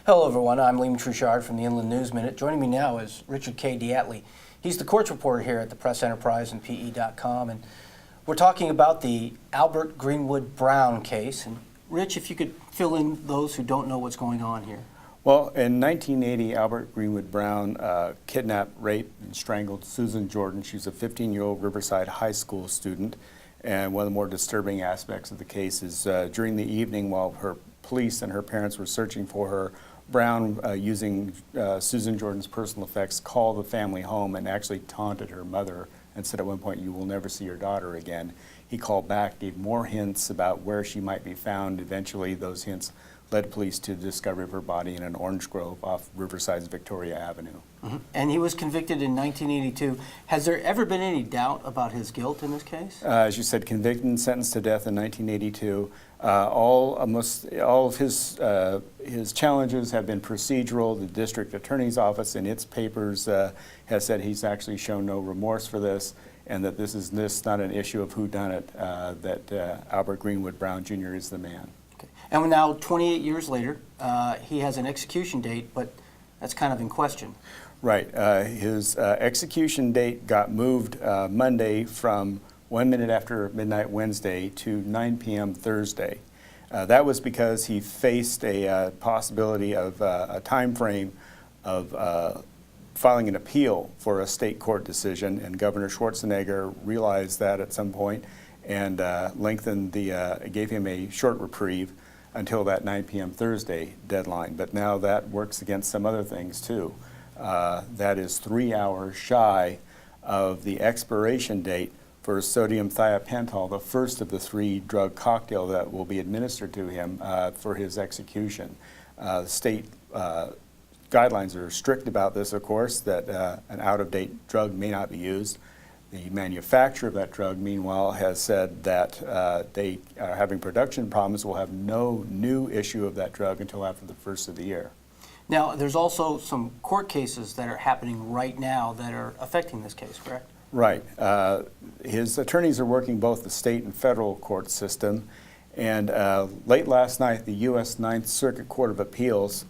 Hello, everyone. I'm Liam Truchard from the Inland News Minute. Joining me now is Richard K. Diatley. He's the courts reporter here at the Press Enterprise and PE.com, and we're talking about the Albert Greenwood Brown case. And Rich, if you could fill in those who don't know what's going on here. Well, in 1980, Albert Greenwood Brown kidnapped, raped, and strangled Susan Jordan. She was a 15-year-old Riverside High School student. And one of the more disturbing aspects of the case is during the evening, while her police and her parents were searching for her, Brown, using Susan Jordan's personal effects, called the family home and actually taunted her mother and said at one point, "You will never see your daughter again." He called back, gave more hints about where she might be found. Eventually, those hints led police to the discovery of her body in an orange grove off Riverside's Victoria Avenue. Mm-hmm. And he was convicted in 1982. Has there ever been any doubt about his guilt in this case? As you said, convicted and sentenced to death in 1982. All of his challenges have been procedural. The district attorney's office in its papers has said he's actually shown no remorse for this, and that this is not an issue of whodunit, that Albert Greenwood Brown Jr. is the man. Okay. And now, 28 years later, he has an execution date, but that's kind of in question. Right. His execution date got moved Monday from 1 minute after midnight Wednesday to 9 p.m. Thursday. That was because he faced a possibility of a time frame of filing an appeal for a state court decision, and Governor Schwarzenegger realized that at some point and gave him a short reprieve until that 9 p.m. Thursday deadline. But now that works against some other things too. That is 3 hours shy of the expiration date for sodium thiopental, the first of the 3 drug cocktail that will be administered to him for his execution. State guidelines are strict about this, of course, that an out-of-date drug may not be used. The manufacturer of that drug, meanwhile, has said that they are having production problems, will have no new issue of that drug until after the first of the year. Now, there's also some court cases that are happening right now that are affecting this case, correct? Right. His attorneys are working both the state and federal court system, and late last night, the U.S. Ninth Circuit Court of Appeals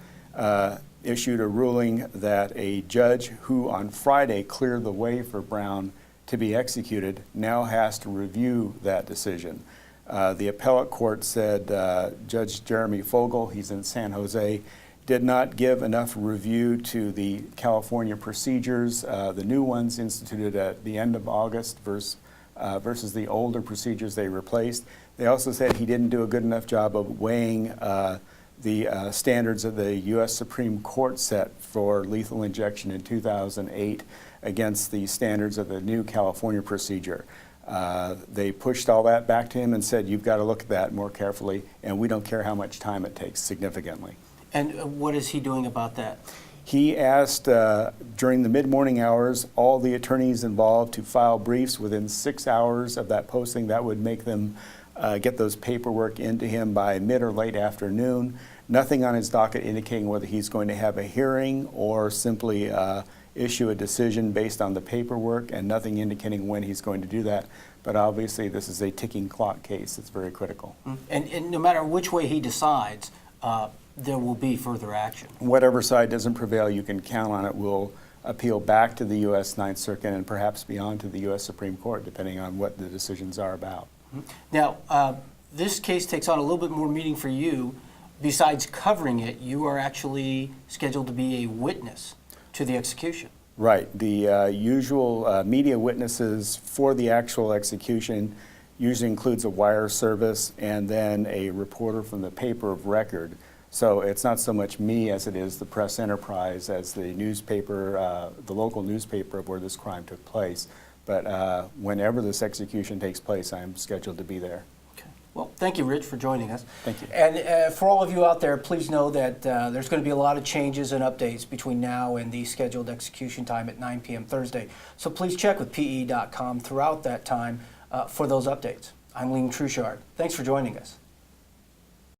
issued a ruling that a judge who on Friday cleared the way for Brown to be executed now has to review that decision. The appellate court said Judge Jeremy Fogel, he's in San Jose, did not give enough review to the California procedures, the new ones instituted at the end of August versus the older procedures they replaced. They also said he didn't do a good enough job of weighing the standards of the U.S. Supreme Court set for lethal injection in 2008 against the standards of the new California procedure. They pushed all that back to him and said, "You've got to look at that more carefully, and we don't care how much time it takes," significantly. And what is he doing about that? He asked during the mid-morning hours all the attorneys involved to file briefs within 6 hours of that posting. That would make them get those paperwork into him by mid or late afternoon. Nothing on his docket indicating whether he's going to have a hearing or simply issue a decision based on the paperwork, and nothing indicating when he's going to do that. But obviously this is a ticking clock case. It's very critical. And no matter which way he decides, there will be further action. Whatever side doesn't prevail, you can count on it will appeal back to the U.S. Ninth Circuit and perhaps beyond to the U.S. Supreme Court, depending on what the decisions are about. Now, this case takes on a little bit more meaning for you. Besides covering it, you are actually scheduled to be a witness to the execution. Right. The usual media witnesses for the actual execution usually includes a wire service and then a reporter from the paper of record. So it's not so much me as it is the Press Enterprise, as the newspaper, the local newspaper of where this crime took place. But whenever this execution takes place, I'm scheduled to be there. Okay. Well, thank you, Rich, for joining us. Thank you. And for all of you out there, please know that there's going to be a lot of changes and updates between now and the scheduled execution time at 9 p.m. Thursday. So please check with PE.com throughout that time for those updates. I'm Liam Truchard. Thanks for joining us.